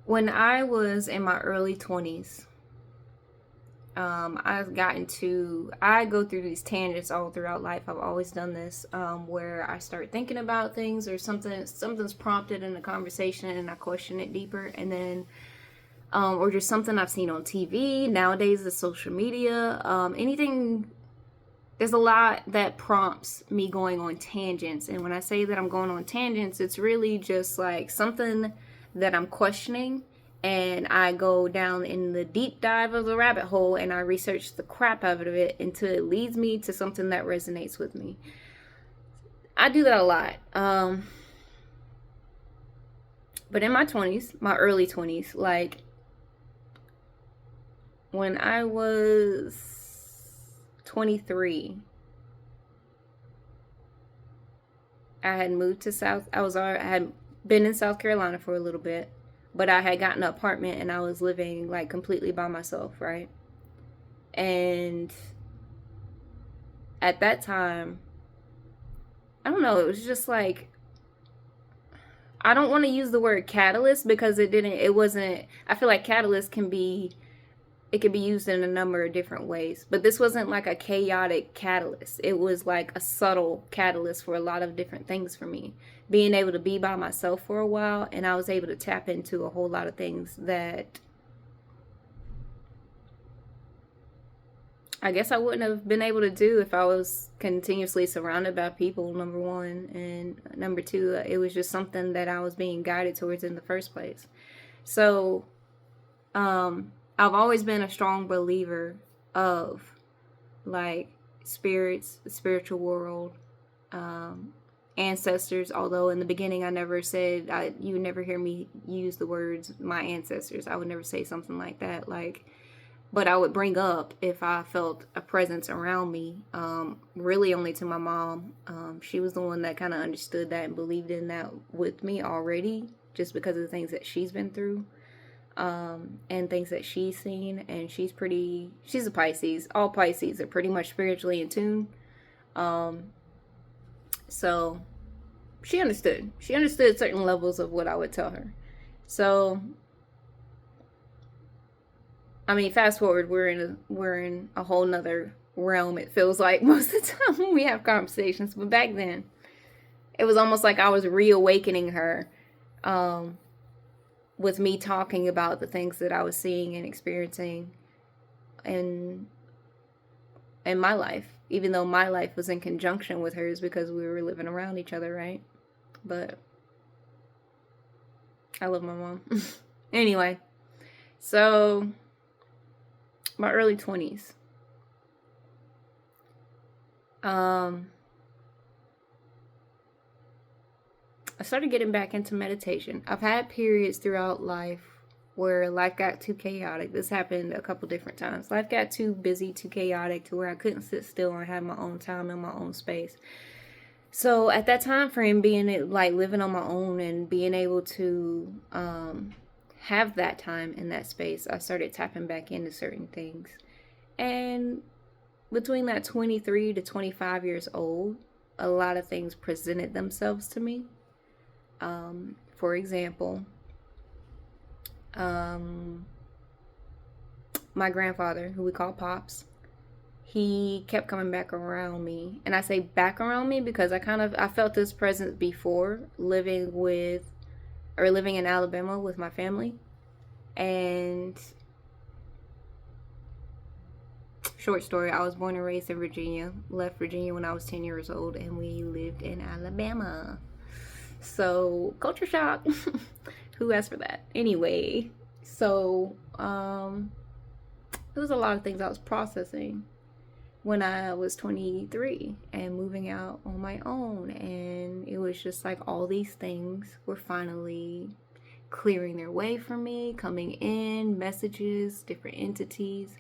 When I was in my early 20s, I go through these tangents all throughout life. I've always done this, where I start thinking about things or something's prompted in a conversation and I question it deeper. And then, or just something I've seen on TV. Nowadays, the social media, anything, there's a lot that prompts me going on tangents. And when I say that I'm going on tangents, it's really just like something that I'm questioning, and I go down in the deep dive of the rabbit hole and I research the crap out of it until it leads me to something that resonates with me. I do that a lot. But in my 20s, my early 20s, like when I was 23, I had moved to I had been in South Carolina for a little bit, but I had gotten an apartment and I was living like completely by myself, right? And at that time, I don't know, it was just like, I don't want to use the word catalyst because it wasn't, I feel like catalyst it can be used in a number of different ways, but this wasn't like a chaotic catalyst. It was like a subtle catalyst for a lot of different things for me. Being able to be by myself for a while, and I was able to tap into a whole lot of things that I guess I wouldn't have been able to do if I was continuously surrounded by people, number one. And number two, it was just something that I was being guided towards in the first place. So, I've always been a strong believer of like spirits, the spiritual world, ancestors. Although in the beginning I never said, you would never hear me use the words my ancestors. I would never say something like that. But I would bring up if I felt a presence around me, really only to my mom. She was the one that kind of understood that and believed in that with me already, just because of the things that she's been through, and things that she's seen. And she's a Pisces. All Pisces are pretty much spiritually in tune. So she understood. She understood certain levels of what I would tell her. So I mean, fast forward, we're in a whole nother realm. It feels like most of the time when we have conversations, but back then, it was almost like I was reawakening her, with me talking about the things that I was seeing and experiencing in my life, even though my life was in conjunction with hers because we were living around each other, right? But I love my mom. Anyway, so my early 20s. I started getting back into meditation. I've had periods throughout life where life got too chaotic. This happened a couple different times. Life got too busy, too chaotic to where I couldn't sit still and have my own time in my own space. So at that time frame, being like living on my own and being able to have that time in that space, I started tapping back into certain things. And between that 23 to 25 years old, a lot of things presented themselves to me. For example, my grandfather, who we call Pops, he kept coming back around me. And I say back around me because I felt this presence before living in Alabama with my family. And short story, I was born and raised in Virginia, left Virginia when I was 10 years old, and we lived in Alabama. So, culture shock. Who asked for that? Anyway, so there was a lot of things I was processing when I was 23 and moving out on my own. And it was just like all these things were finally clearing their way for me, coming in, messages, different entities,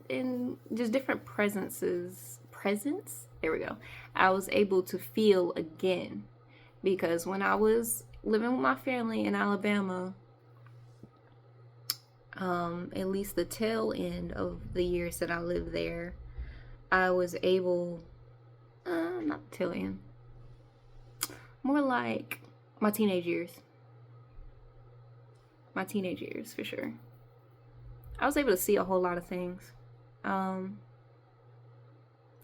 and just different presences. Presence? There we go. I was able to feel again. Because when I was living with my family in Alabama, at least the tail end of the years that I lived there, I was able, not the tail end, more like my teenage years. my teenage years, for sure. I was able to see a whole lot of things.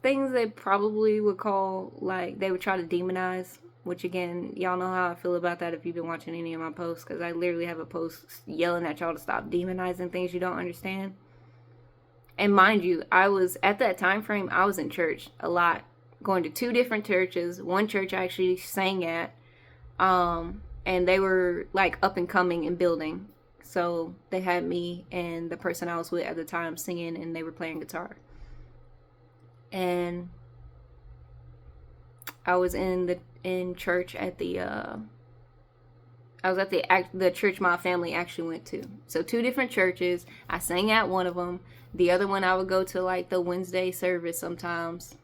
Things they probably would call, like, they would try to demonize, which, again, y'all know how I feel about that if you've been watching any of my posts, because I literally have a post yelling at y'all to stop demonizing things you don't understand. And mind you, I was, at that time frame, I was in church a lot, going to 2 different churches. One church I actually sang at, and they were, like, up and coming and building. So they had me and the person I was with at the time singing, and they were playing guitar. And I was in church at the I was at the church my family actually went to. So 2 different churches. I sang at one of them. The other one I would go to, like, the Wednesday service sometimes.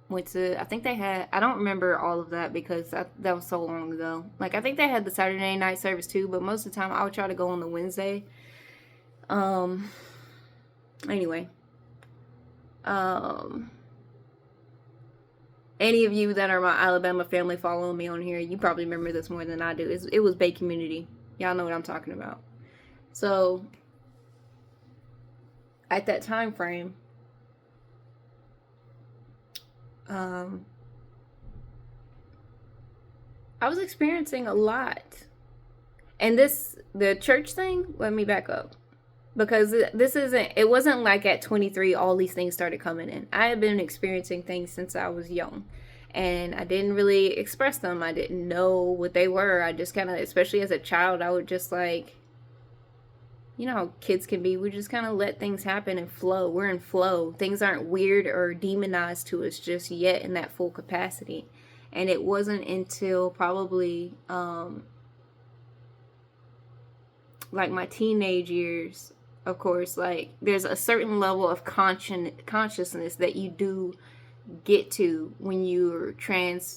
Went to, I think they had, I don't remember all of that because that was so long ago. Like, I think they had the Saturday night service too, but most of the time I would try to go on the Wednesday. Anyway. Any of you that are my Alabama family following me on here, you probably remember this more than I do. It was Bay Community. Y'all know what I'm talking about. So, at that time frame, I was experiencing a lot. And the church thing, let me back up. Because it wasn't like at 23 all these things started coming in. I had been experiencing things since I was young. And I didn't really express them. I didn't know what they were. I just kind of, especially as a child, I would just, like, you know how kids can be. We just kind of let things happen and flow. We're in flow. Things aren't weird or demonized to us just yet in that full capacity. And it wasn't until probably, like, my teenage years, of course, like, there's a certain level of consciousness that you do get to when you're transmuting,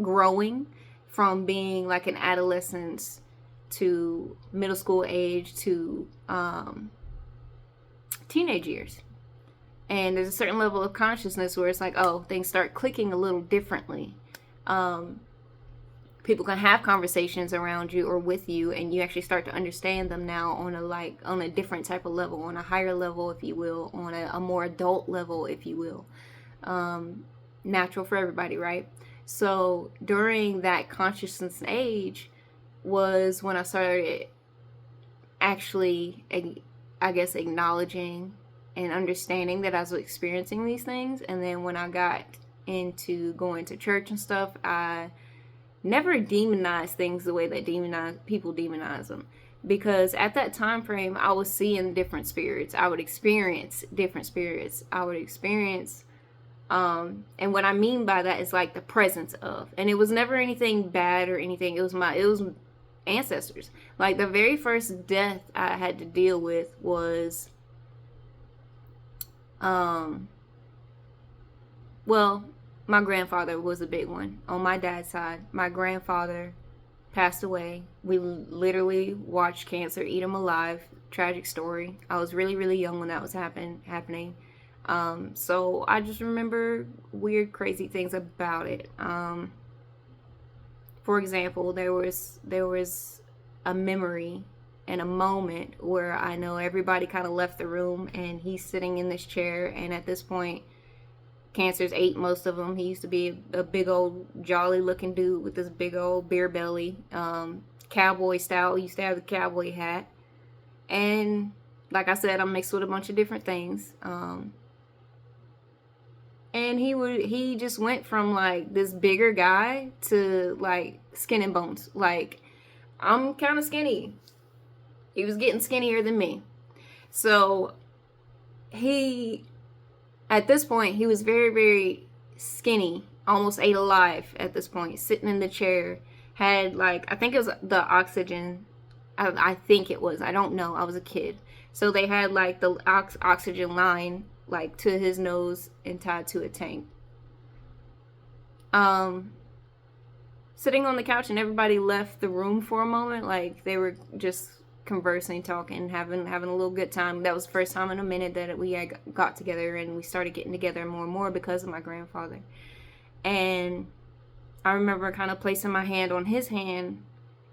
growing from being like an adolescence to middle school age to teenage years. And there's a certain level of consciousness where it's like, oh, things start clicking a little differently. People can have conversations around you or with you, and you actually start to understand them now on a different type of level, on a higher level, if you will, on a more adult level, if you will. Natural for everybody, right? So during that consciousness age was when I started actually, I guess, acknowledging and understanding that I was experiencing these things. And then when I got into going to church and stuff, I never demonized things the way that people demonize them. Because at that time frame, I was seeing different spirits. I would experience different spirits. I would experience, and what I mean by that is like the presence of. And it was never anything bad or anything. It was ancestors. Like, the very first death I had to deal with was, my grandfather was a big one. On my dad's side, my grandfather passed away. We literally watched cancer eat him alive. Tragic story. I was really, really young when that was happening. So I just remember weird, crazy things about it. For example, there was a memory and a moment where I know everybody kind of left the room, and he's sitting in this chair, and at this point, cancers ate most of them. He used to be a big old jolly looking dude with this big old beer belly, cowboy style. He used to have the cowboy hat, and like I said, I'm mixed with a bunch of different things. And he just went from like this bigger guy to like skin and bones. Like, I'm kind of skinny. He was getting skinnier than me. So at this point, he was very, very skinny, almost ate alive at this point, sitting in the chair, had like, I think it was the oxygen, I think it was, I don't know, I was a kid. So they had like the oxygen line like to his nose and tied to a tank. Sitting on the couch, and everybody left the room for a moment, like they were just conversing, talking, having a little good time. That was the first time in a minute that we had got together, and we started getting together more and more because of my grandfather. And I remember kind of placing my hand on his hand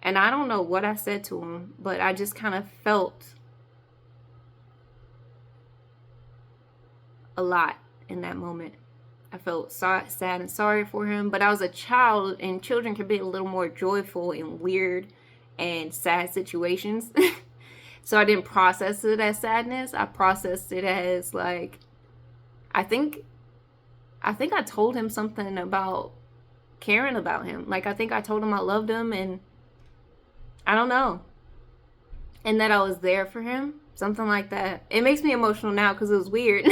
And I don't know what I said to him, but I just kind of felt a lot in that moment. I felt sad and sorry for him, but I was a child, and children can be a little more joyful in weird and sad situations. So I didn't process it as sadness. I processed it as like, I think I told him something about caring about him. Like, I think I told him I loved him, and I don't know. And that I was there for him. Something like that. It makes me emotional now because it was weird.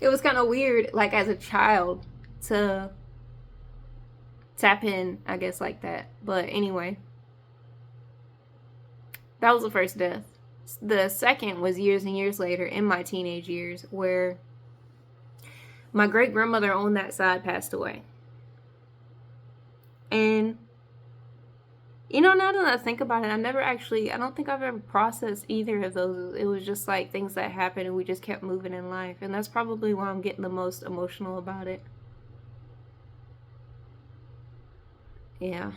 It was kind of weird, like, as a child, to tap in, I guess, like that. But anyway, that was the first death. The second was years and years later, in my teenage years, where my great-grandmother on that side passed away. And, you know, now that I think about it, I don't think I've ever processed either of those. It was just like things that happened and we just kept moving in life. And that's probably why I'm getting the most emotional about it. Yeah.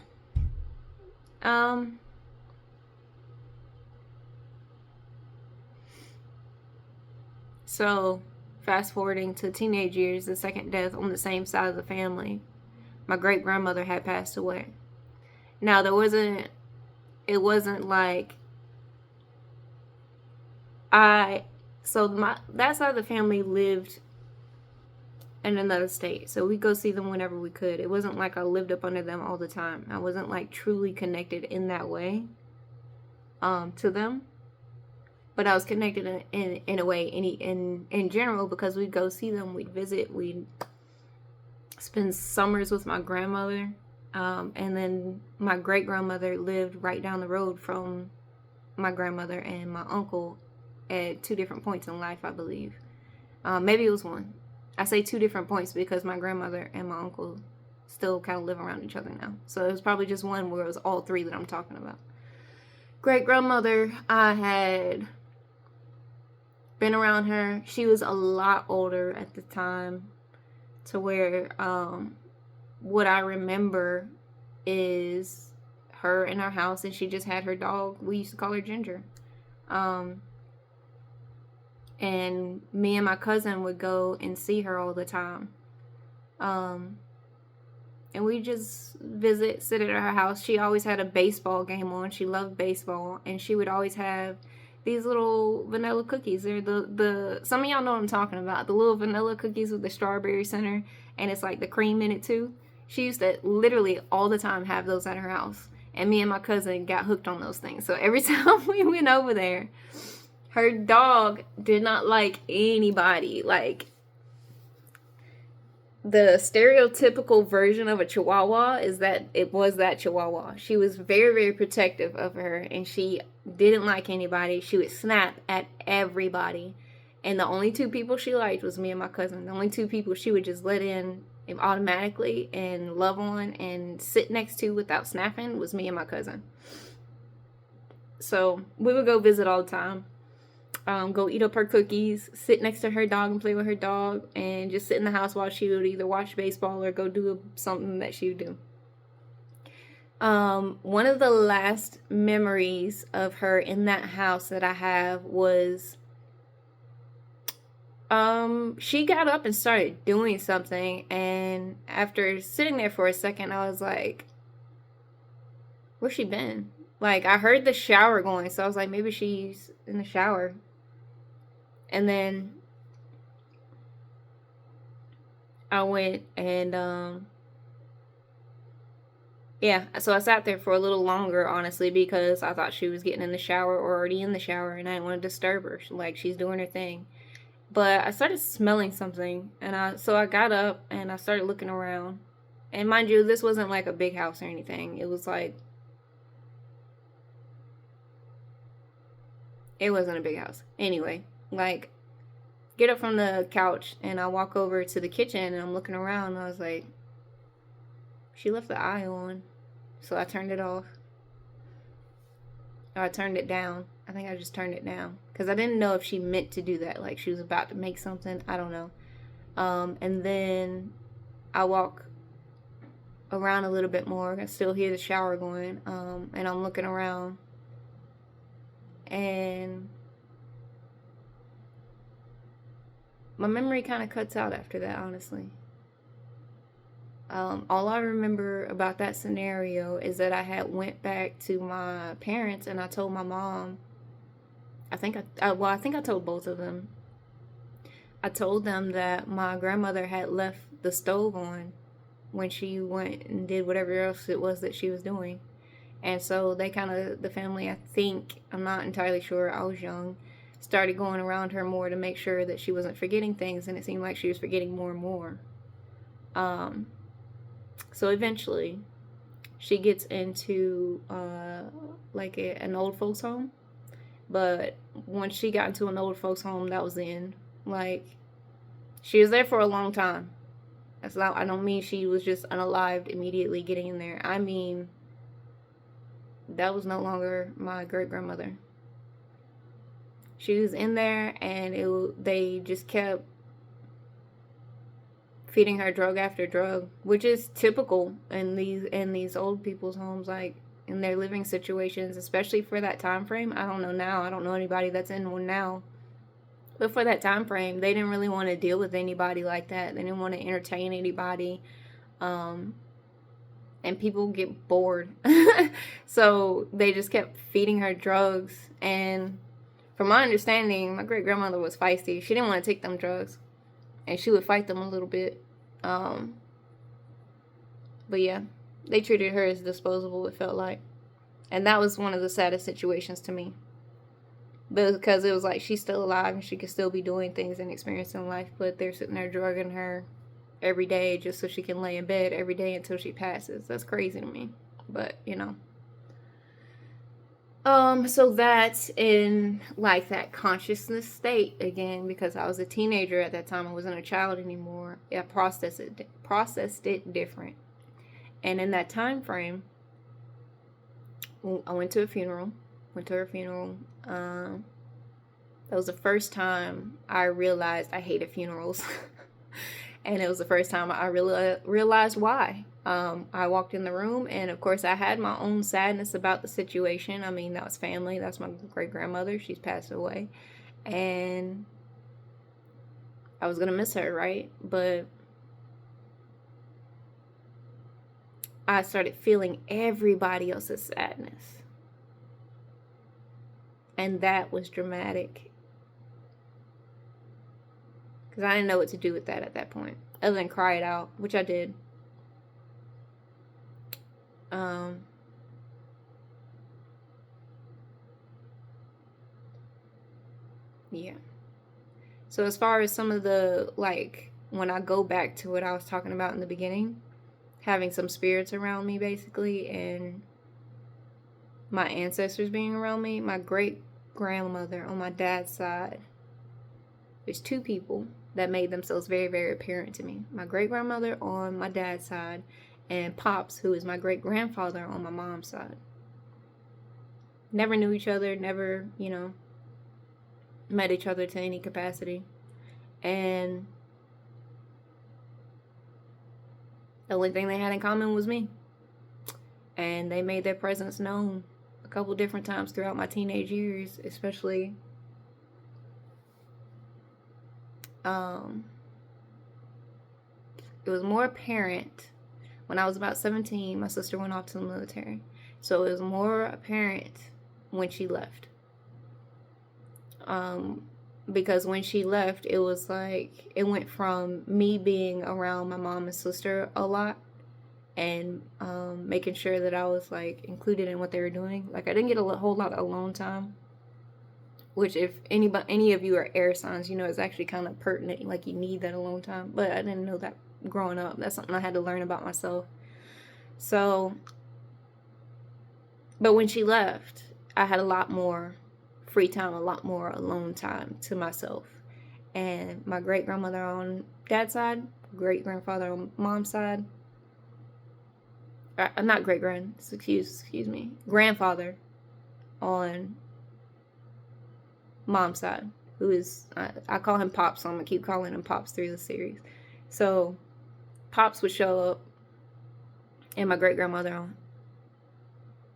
So, fast forwarding to teenage years, the second death on the same side of the family, my great-grandmother had passed away. Now, it wasn't like that side of the family lived in another state, so we go see them whenever we could. It wasn't like I lived up under them all the time. I wasn't like truly connected in that way to them, but I was connected in a way in general, because we'd go see them, we'd visit, we'd spend summers with my grandmother. And then my great-grandmother lived right down the road from my grandmother and my uncle at 2 different points in life, I believe. Maybe it was 1. I say 2 different points because my grandmother and my uncle still kind of live around each other now. So it was probably just 1 where it was all 3 that I'm talking about. Great-grandmother, I had been around her. She was a lot older at the time, to where what I remember is her in our house, and she just had her dog. We used to call her Ginger. And me and my cousin would go and see her all the time. And we just visit, sit at her house. She always had a baseball game on. She loved baseball, and she would always have these little vanilla cookies. They're the some of y'all know what I'm talking about. The little vanilla cookies with the strawberry center, and it's like the cream in it too. She used to literally all the time have those at her house. And me and my cousin got hooked on those things. So every time we went over there, her dog did not like anybody. Like, the stereotypical version of a Chihuahua is that it was that Chihuahua. She was very, very protective of her, and she didn't like anybody. She would snap at everybody. And the only 2 people she liked was me and my cousin. The only 2 people she would just let in automatically and love on and sit next to without snapping was me and my cousin. So we would go visit all the time. Go eat up her cookies, sit next to her dog and play with her dog, and just sit in the house while she would either watch baseball or go do something that she would do. One of the last memories of her in that house that I have was she got up and started doing something, and after sitting there for a second, I was like, where's she been? Like, I heard the shower going, so I was like, maybe she's in the shower. And then I went and yeah, so I sat there for a little longer, honestly, because I thought she was getting in the shower or already in the shower, and I didn't want to disturb her. Like, she's doing her thing. But I started smelling something, and so I got up and I started looking around. And mind you, this wasn't like a big house or anything. It was like, it wasn't a big house. Anyway, like, get up from the couch and I walk over to the kitchen and I'm looking around, and I was like, she left the eye on. So I turned it off. Or I turned it down. I think I just turned it down. Because I didn't know if she meant to do that. Like, she was about to make something. I don't know. And then I walk around a little bit more. I still hear the shower going, and I'm looking around, and my memory kind of cuts out after that, honestly. All I remember about that scenario is that I had went back to my parents and I told my mom. I think I told both of them. I told them that my grandmother had left the stove on when she went and did whatever else it was that she was doing. And so they kind of, the family, I think, I'm not entirely sure, I was young, started going around her more to make sure that she wasn't forgetting things, and it seemed like she was forgetting more and more. So eventually, she gets into like an old folks home. But when she got into an old folks home, that was the end. Like, she was there for a long time. That's not, I don't mean she was just unalived immediately getting in there. I mean, that was no longer my great grandmother. She was in there, and they just kept feeding her drug after drug, which is typical in these old people's homes, like in their living situations, especially for that time frame. I don't know now. I don't know anybody that's in one now. But for that time frame, they didn't really want to deal with anybody like that. They didn't want to entertain anybody. And people get bored. So they just kept feeding her drugs. And from my understanding, my great grandmother was feisty. She didn't want to take them drugs. And she would fight them a little bit. But yeah, they treated her as disposable, it felt like. And that was one of the saddest situations to me. Because it was like she's still alive and she could still be doing things and experiencing life, but they're sitting there drugging her every day just so she can lay in bed every day until she passes. That's crazy to me. But, you know. So that's in like that consciousness state again, because I was a teenager at that time. I wasn't a child anymore. I processed it different. And in that time frame, I went to her funeral. That was the first time I realized I hated funerals. And it was the first time I really realized why. I walked in the room, and of course I had my own sadness about the situation. I mean, that was family. That's my great-grandmother. She's passed away. And I was going to miss her, right? But I started feeling everybody else's sadness. And that was dramatic. Because I didn't know what to do with that at that point. Other than cry it out, which I did. Yeah. So as far as some of the, like, when I go back to what I was talking about in the beginning, having some spirits around me, basically, and my ancestors being around me, my great-grandmother on my dad's side, there's two people that made themselves very, very apparent to me. My great-grandmother on my dad's side, and Pops, who is my great-grandfather on my mom's side. Never knew each other, never, you know, met each other to any capacity. And the only thing they had in common was me. And they made their presence known a couple different times throughout my teenage years, especially it was more apparent when I was about 17. My sister went off to the military, so it was more apparent when she left. Because when she left, it was like it went from me being around my mom and sister a lot and making sure that I was like included in what they were doing. Like, I didn't get a whole lot of alone time, which if any of you are air signs, you know it's actually kind of pertinent. Like, you need that alone time. But I didn't know that growing up. That's something I had to learn about myself. So, but when she left, I had a lot more free time, a lot more alone time to myself. And my great-grandmother on dad's side, great-grandfather on mom's side, not great-grand, excuse me, grandfather on mom's side, who is, I call him Pops, so I'm going to keep calling him Pops through the series. So Pops would show up and my great-grandmother,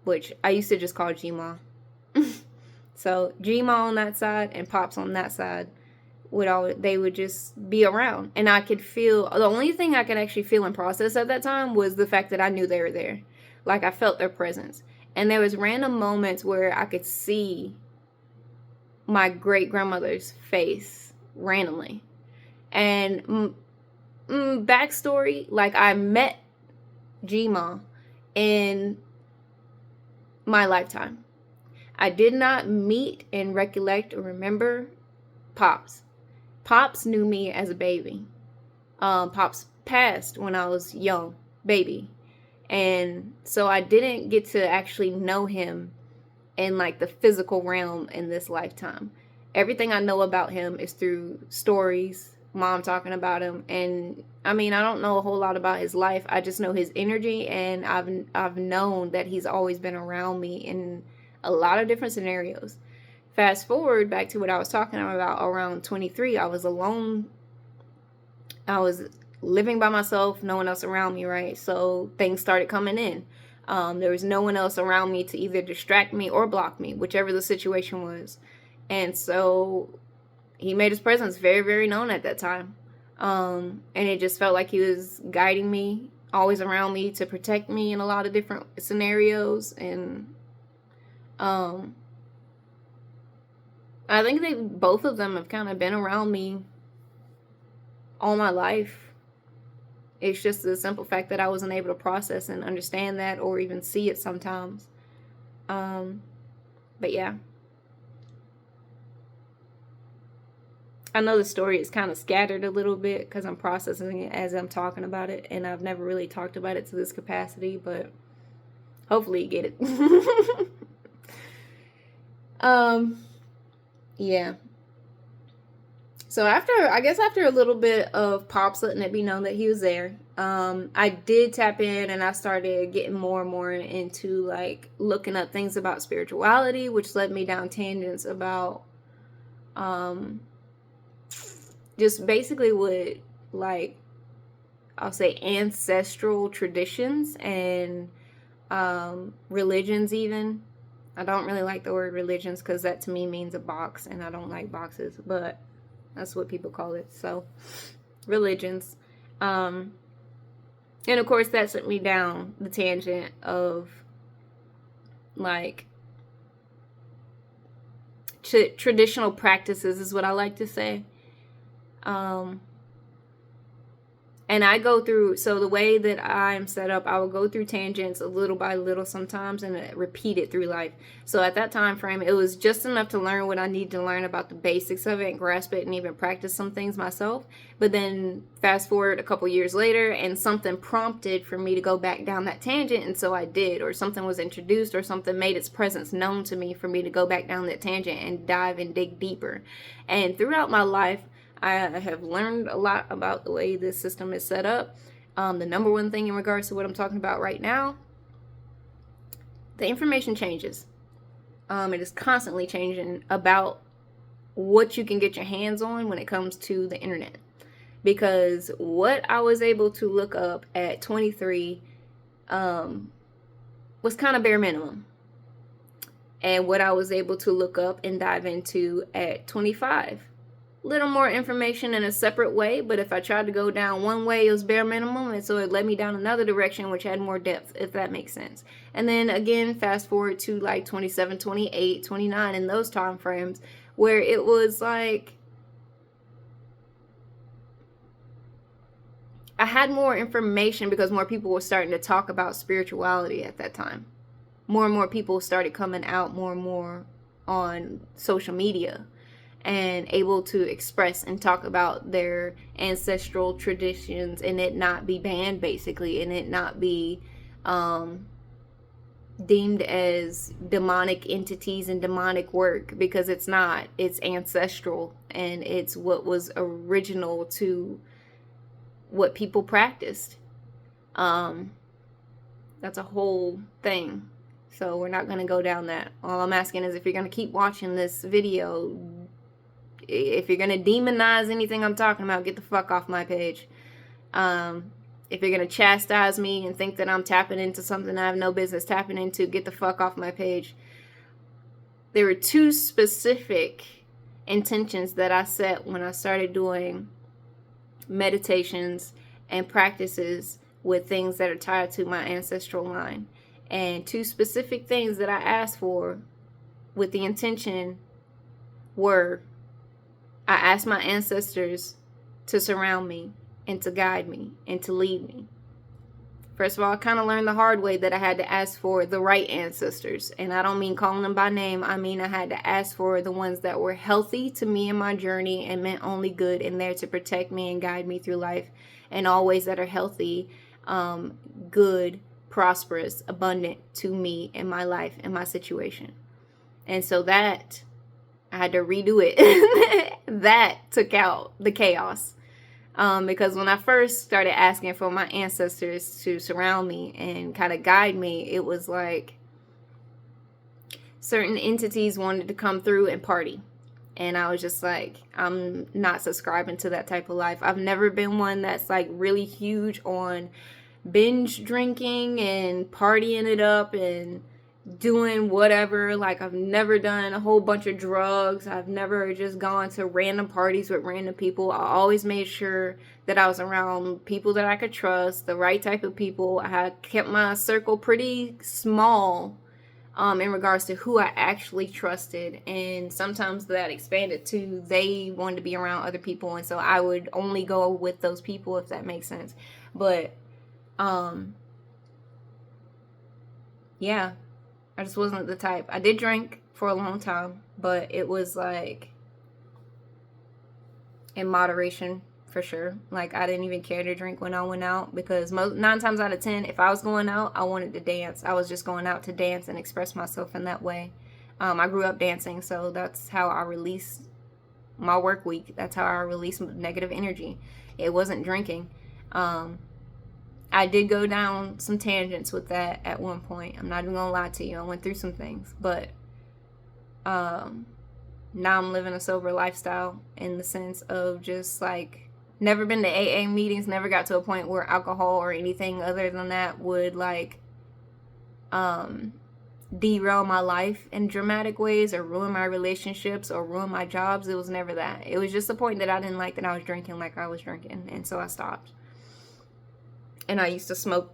which I used to just call G-Ma. So G-Ma on that side and Pops on that side they would just be around, and I could feel, the only thing I could actually feel and process at that time was the fact that I knew they were there. Like, I felt their presence. And there was random moments where I could see my great-grandmother's face randomly. And backstory, like, I met G-Ma in my lifetime. I did not meet and recollect or remember Pops. Pops knew me as a baby. Pops passed when I was young, baby. And so I didn't get to actually know him in like the physical realm in this lifetime. Everything I know about him is through stories, mom talking about him. And I mean, I don't know a whole lot about his life. I just know his energy, and I've known that he's always been around me in a lot of different scenarios. Fast forward back to what I was talking about around 23, I was alone. I was living by myself, no one else around me, right? So things started coming in. There was no one else around me to either distract me or block me, whichever the situation was. And so he made his presence very, very known at that time. And it just felt like he was guiding me, always around me to protect me in a lot of different scenarios. And I think both of them have kind of been around me all my life. It's just the simple fact that I wasn't able to process and understand that, or even see it sometimes. But yeah. I know the story is kind of scattered a little bit because I'm processing it as I'm talking about it, and I've never really talked about it to this capacity, but hopefully you get it. Yeah. So after a little bit of Pops letting it be known that he was there, I did tap in, and I started getting more and more into like looking up things about spirituality, which led me down tangents about just basically what, like, I'll say ancestral traditions and religions even. I don't really like the word religions because that to me means a box, and I don't like boxes, but that's what people call it. So, religions. And of course, that sent me down the tangent of like traditional practices is what I like to say. And I go through, so the way that I'm set up, I will go through tangents a little by little sometimes and repeat it through life. So at that time frame, it was just enough to learn what I need to learn about the basics of it and grasp it and even practice some things myself. But then fast forward a couple years later, and something prompted for me to go back down that tangent, and so I did, or something was introduced, or something made its presence known to me for me to go back down that tangent and dive and dig deeper. And throughout my life, I have learned a lot about the way this system is set up. The number one thing in regards to what I'm talking about right now, the information changes. It is constantly changing about what you can get your hands on when it comes to the internet. Because what I was able to look up at 23 was kind of bare minimum. And what I was able to look up and dive into at 25, little more information in a separate way, but if I tried to go down one way, it was bare minimum, and so it led me down another direction which had more depth, if that makes sense. And then again, fast forward to like 27, 28, 29, in those time frames where it was like I had more information because more people were starting to talk about spirituality at that time. More and more people started coming out more and more on social media and able to express and talk about their ancestral traditions, and it not be banned, basically, and it not be deemed as demonic entities and demonic work, because it's not. It's ancestral, and it's what was original to what people practiced. That's a whole thing, so we're not going to go down that. All I'm asking is, if you're going to keep watching this video, if you're going to demonize anything I'm talking about, get the fuck off my page. If you're going to chastise me and think that I'm tapping into something I have no business tapping into, get the fuck off my page. There were 2 specific intentions that I set when I started doing meditations and practices with things that are tied to my ancestral line. And 2 specific things that I asked for with the intention were, I asked my ancestors to surround me and to guide me and to lead me. First of all, I kind of learned the hard way that I had to ask for the right ancestors. And I don't mean calling them by name. I mean, I had to ask for the ones that were healthy to me and my journey and meant only good and there to protect me and guide me through life in all ways that are healthy, good, prosperous, abundant to me and my life and my situation. And so that, I had to redo it. That took out the chaos. Because when I first started asking for my ancestors to surround me and kind of guide me, it was like certain entities wanted to come through and party. And I was just like, I'm not subscribing to that type of life. I've never been one that's like really huge on binge drinking and partying it up and doing whatever. Like, I've never done a whole bunch of drugs. I've never just gone to random parties with random people. I always made sure that I was around people that I could trust, the right type of people. I had kept my circle pretty small in regards to who I actually trusted, and sometimes that expanded to they wanted to be around other people, and so I would only go with those people, if that makes sense. But yeah, I just wasn't the type. I did drink for a long time, but it was like in moderation, for sure. Like, I didn't even care to drink when I went out, because 9 times out of 10, if I was going out, I wanted to dance. I was just going out to dance and express myself in that way. I grew up dancing, so that's how I release my work week. That's how I release negative energy. It wasn't drinking. I did go down some tangents with that at one point. I'm not even gonna lie to you. I went through some things, but now I'm living a sober lifestyle, in the sense of just like, never been to AA meetings, never got to a point where alcohol or anything other than that would like derail my life in dramatic ways, or ruin my relationships, or ruin my jobs. It was never that. It was just the point that I didn't like that I was drinking like I was drinking, and so I stopped. And I used to smoke,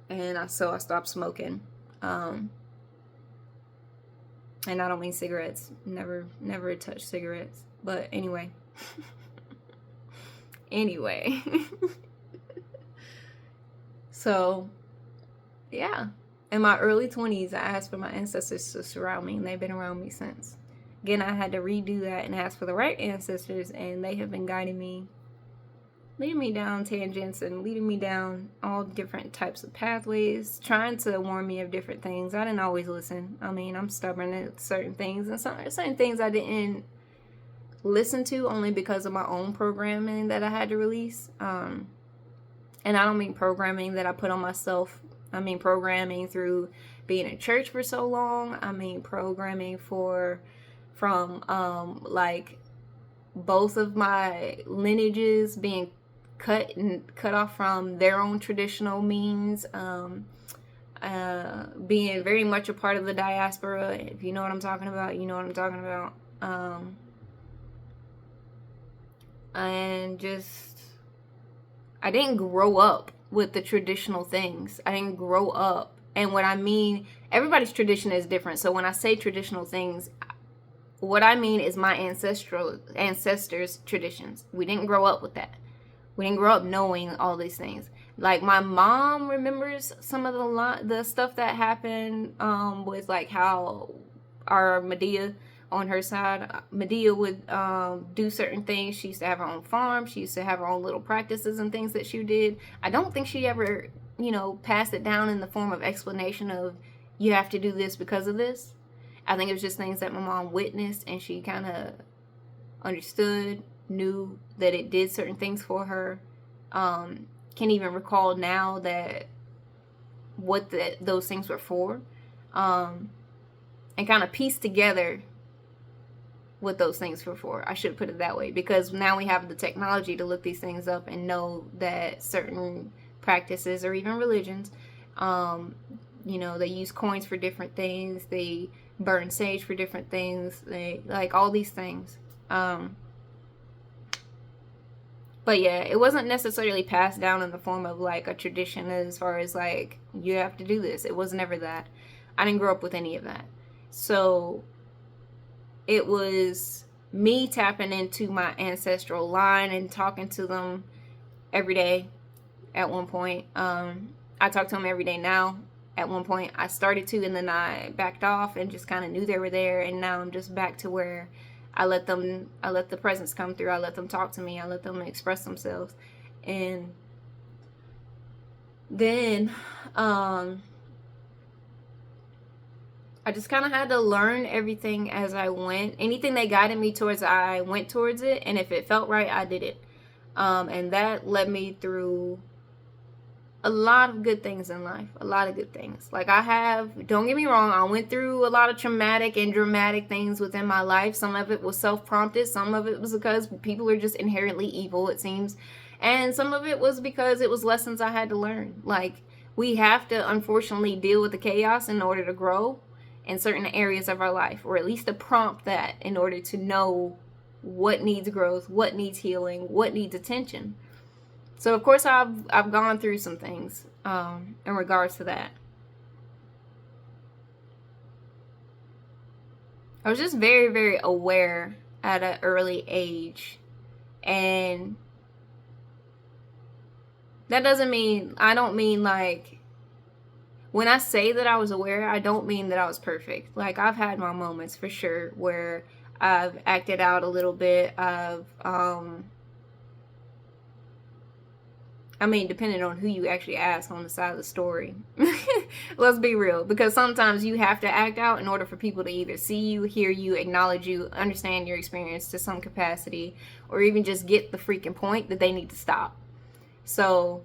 and so I stopped smoking. And I don't mean cigarettes. Never touched cigarettes. But anyway. So, yeah. In my early 20s, I asked for my ancestors to surround me, and they've been around me since. Again, I had to redo that and ask for the right ancestors, and they have been guiding me, leading me down tangents and leading me down all different types of pathways, trying to warn me of different things. I didn't always listen. I mean, I'm stubborn at certain things, and certain things I didn't listen to only because of my own programming that I had to release. And I don't mean programming that I put on myself. I mean programming through being in church for so long. I mean programming from like both of my lineages being cut off from their own traditional means, being very much a part of the diaspora. If you know what I'm talking about, you know what I'm talking about. And just, I didn't grow up with the traditional things. I didn't grow up. And what I mean, everybody's tradition is different. So when I say traditional things, what I mean is my ancestors' traditions. We didn't grow up with that. We didn't grow up knowing all these things. Like, my mom remembers some of the stuff that happened with like how our Medea, on her side, Medea would do certain things. She used to have her own farm. She used to have her own little practices and things that she did. I don't think she ever, passed it down in the form of explanation of, you have to do this because of this. I think it was just things that my mom witnessed, and she kind of understood, knew that it did certain things for her. Can't even recall now that what those things were for, and kind of piece together what those things were for. I should put it that way, because now we have the technology to look these things up and know that certain practices or even religions. You know, they use coins for different things. They burn sage for different things. They like all these things. But yeah, it wasn't necessarily passed down in the form of like a tradition as far as like you have to do this. It was never that. I didn't grow up with any of that. So it was me tapping into my ancestral line and talking to them every day at one point. I talk to them every day now. At one point I started to, and then I backed off and just kind of knew they were there, and now I'm just back to where I let the presence come through. I let them talk to me. I let them express themselves. And then I just kind of had to learn everything as I went. Anything they guided me towards, I went towards it, and if it felt right, I did it. And that led me through a lot of good things in life. A lot of good things. Like don't get me wrong, I went through a lot of traumatic and dramatic things within my life. Some of it was self-prompted. Some of it was because people are just inherently evil, it seems. And some of it was because it was lessons I had to learn. Like, we have to, unfortunately, deal with the chaos in order to grow in certain areas of our life, or at least to prompt that in order to know what needs growth, what needs healing, what needs attention. So, of course, I've gone through some things in regards to that. I was just very, very aware at an early age. And that doesn't mean, I don't mean like, when I say that I was aware, I don't mean that I was perfect. Like, I've had my moments for sure where I've acted out a little bit. I mean, depending on who you actually ask on the side of the story. Let's be real. Because sometimes you have to act out in order for people to either see you, hear you, acknowledge you, understand your experience to some capacity, or even just get the freaking point that they need to stop. So,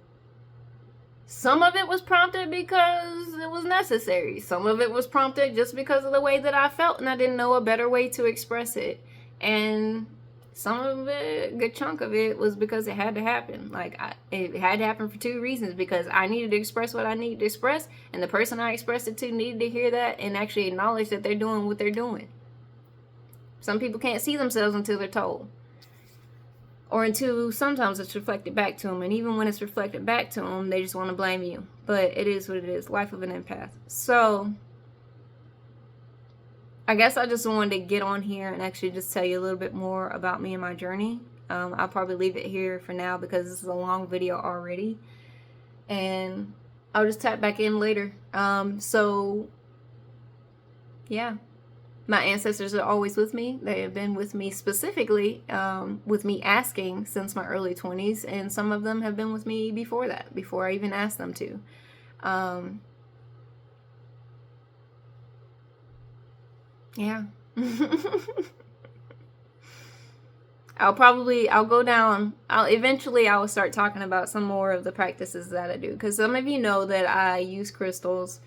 some of it was prompted because it was necessary. Some of it was prompted just because of the way that I felt, and I didn't know a better way to express it. And some of it, a good chunk of it, was because it had to happen. Like, it had to happen for two reasons. Because I needed to express what I needed to express, and the person I expressed it to needed to hear that and actually acknowledge that they're doing what they're doing. Some people can't see themselves until they're told. Or until sometimes it's reflected back to them. And even when it's reflected back to them, they just want to blame you. But it is what it is. Life of an empath. So, I guess I just wanted to get on here and actually just tell you a little bit more about me and my journey. I'll probably leave it here for now because this is a long video already. And I'll just tap back in later. So, yeah. My ancestors are always with me. They have been with me specifically, with me asking since my early 20s. And some of them have been with me before that, before I even asked them to. Yeah. Eventually I will start talking about some more of the practices that I do. Because some of you know that I use crystals.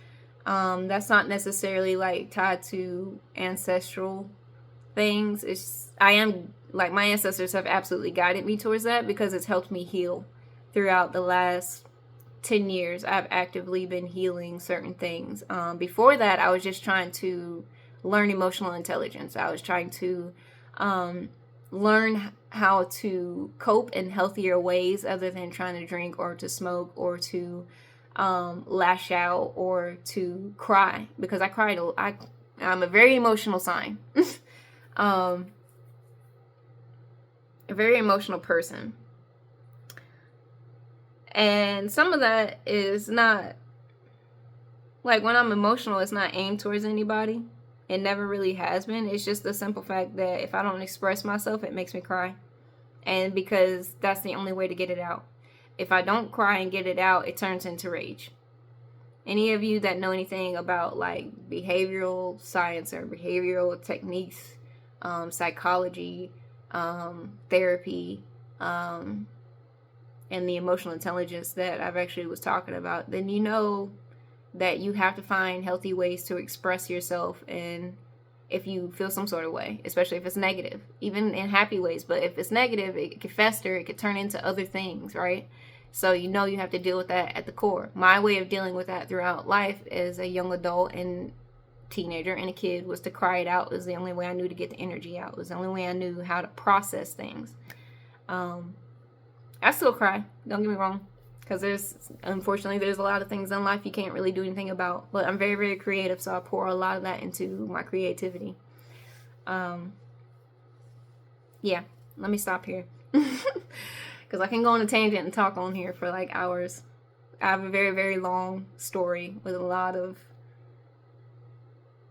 That's not necessarily like tied to ancestral things. My ancestors have absolutely guided me towards that because it's helped me heal throughout the last 10 years. I've actively been healing certain things. Before that, I was just trying to learn emotional intelligence. I was trying to learn how to cope in healthier ways other than trying to drink or to smoke or to lash out or to cry, because I'm a very emotional sign. A very emotional person. And some of that is not, like, when I'm emotional, it's not aimed towards anybody. It never really has been. It's just the simple fact that if I don't express myself, it makes me cry. And because that's the only way to get it out. If I don't cry and get it out, it turns into rage. Any of you that know anything about like behavioral science or behavioral techniques, psychology, therapy, and the emotional intelligence that I've actually was talking about, then you know that you have to find healthy ways to express yourself. And if you feel some sort of way, especially if it's negative, even in happy ways, but if it's negative, it could fester, it could turn into other things, right? So you know you have to deal with that at the core. My way of dealing with that throughout life as a young adult and teenager and a kid was to cry it out. It was the only way I knew to get the energy out. It was the only way I knew how to process things. I still cry, don't get me wrong, because unfortunately there's a lot of things in life you can't really do anything about, but I'm very, very creative, so I pour a lot of that into my creativity. Yeah, let me stop here because I can go on a tangent and talk on here for like hours. I have a very, very long story with a lot of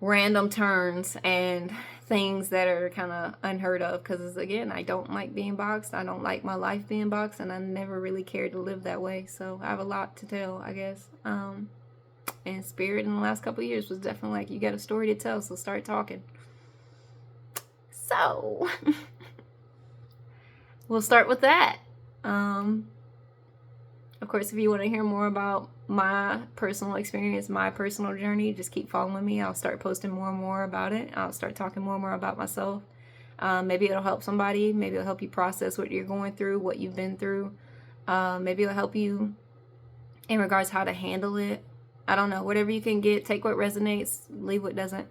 random turns and things that are kind of unheard of, because again, I don't like being boxed. I don't like my life being boxed, and I never really cared to live that way. So I have a lot to tell, I guess. And Spirit in the last couple of years was definitely like, you got a story to tell, so start talking. So we'll start with that. Of course, if you want to hear more about my personal experience, my personal journey, just keep following me. I'll start posting more and more about it. I'll start talking more and more about myself. Maybe it'll help somebody. Maybe it'll help you process what you're going through, what you've been through. Maybe it'll help you in regards how to handle it. I don't know. Whatever you can get, take what resonates, leave what doesn't.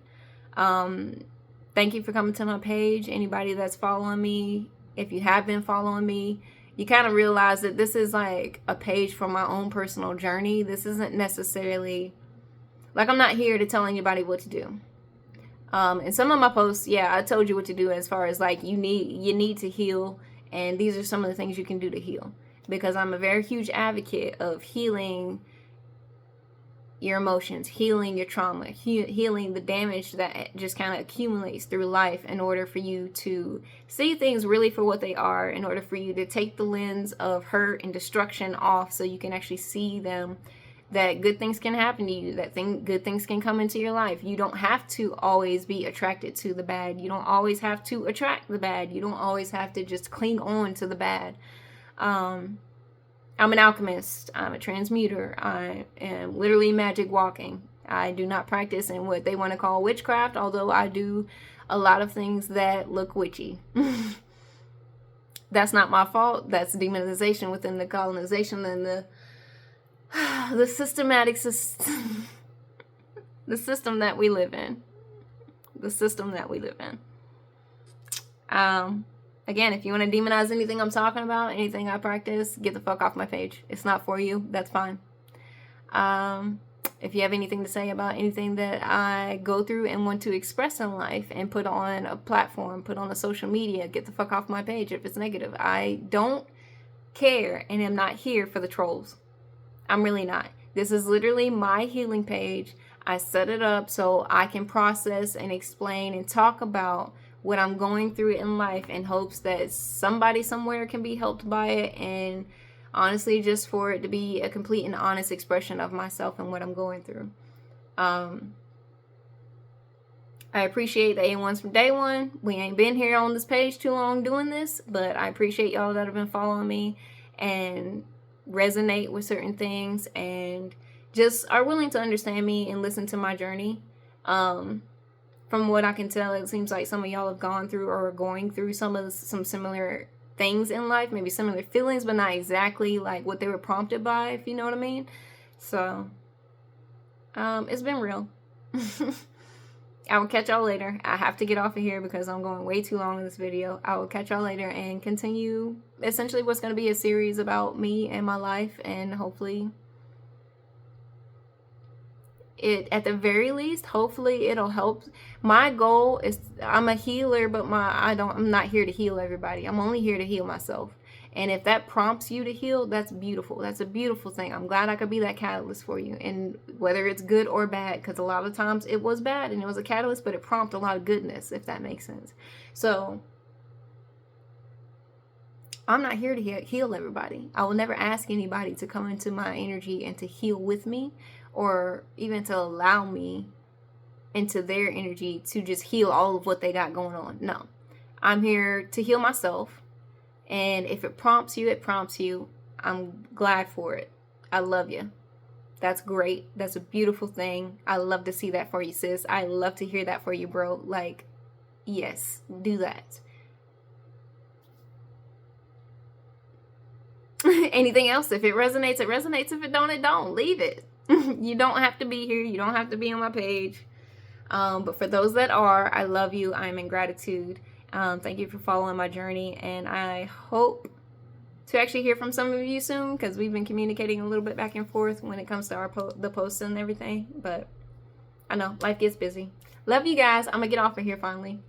Thank you for coming to my page. Anybody that's following me, if you have been following me, you kind of realize that this is like a page from my own personal journey. This isn't necessarily, like, I'm not here to tell anybody what to do. And some of my posts, yeah, I told you what to do as far as like you need to heal, and these are some of the things you can do to heal. Because I'm a very huge advocate of healing your emotions, healing your trauma, healing the damage that just kind of accumulates through life, in order for you to see things really for what they are, in order for you to take the lens of hurt and destruction off, so you can actually see them, that good things can happen to you, that good things can come into your life. You don't have to always be attracted to the bad. You don't always have to attract the bad. You don't always have to just cling on to the bad. I'm an alchemist. I'm a transmuter. I am literally magic walking. I do not practice in what they want to call witchcraft, although I do a lot of things that look witchy. That's not my fault. That's demonization within the colonization and the systematic system, the system that we live in. The system that we live in. Again, if you want to demonize anything I'm talking about, anything I practice, get the fuck off my page. It's not for you. That's fine. If you have anything to say about anything that I go through and want to express in life and put on a platform, put on a social media, get the fuck off my page if it's negative. I don't care and am not here for the trolls. I'm really not. This is literally my healing page. I set it up so I can process and explain and talk about what I'm going through in life, in hopes that somebody somewhere can be helped by it, and honestly just for it to be a complete and honest expression of myself and what I'm going through. I appreciate the A1s from day one. We ain't been here on this page too long doing this, but I appreciate y'all that have been following me and resonate with certain things and just are willing to understand me and listen to my journey. From what I can tell, it seems like some of y'all have gone through or are going through some similar things in life, maybe similar feelings, but not exactly like what they were prompted by, if you know what I mean. So, it's been real. I will catch y'all later. I have to get off of here because I'm going way too long in this video. I will catch y'all later and continue essentially what's going to be a series about me and my life, and hopefully at the very least, hopefully it'll help. My goal is, I'm a healer, but I'm not here to heal everybody. I'm only here to heal myself. And if that prompts you to heal, that's beautiful. That's a beautiful thing. I'm glad I could be that catalyst for you. And whether it's good or bad, because a lot of times it was bad and it was a catalyst, but it prompted a lot of goodness, if that makes sense. So I'm not here to heal everybody. I will never ask anybody to come into my energy and to heal with me, or even to allow me into their energy to just heal all of what they got going on. No, I'm here to heal myself. And if it prompts you, it prompts you. I'm glad for it. I love you. That's great. That's a beautiful thing. I love to see that for you, sis. I love to hear that for you, bro. Like, yes, do that. Anything else, if it resonates, it resonates. If it don't, it don't. Leave it. You don't have to be here. You don't have to be on my page. But for those that are, I love you. I'm in gratitude. Thank you for following my journey. And I hope to actually hear from some of you soon, because we've been communicating a little bit back and forth when it comes to our the posts and everything. But I know life gets busy. Love you guys. I'm going to get off of here finally.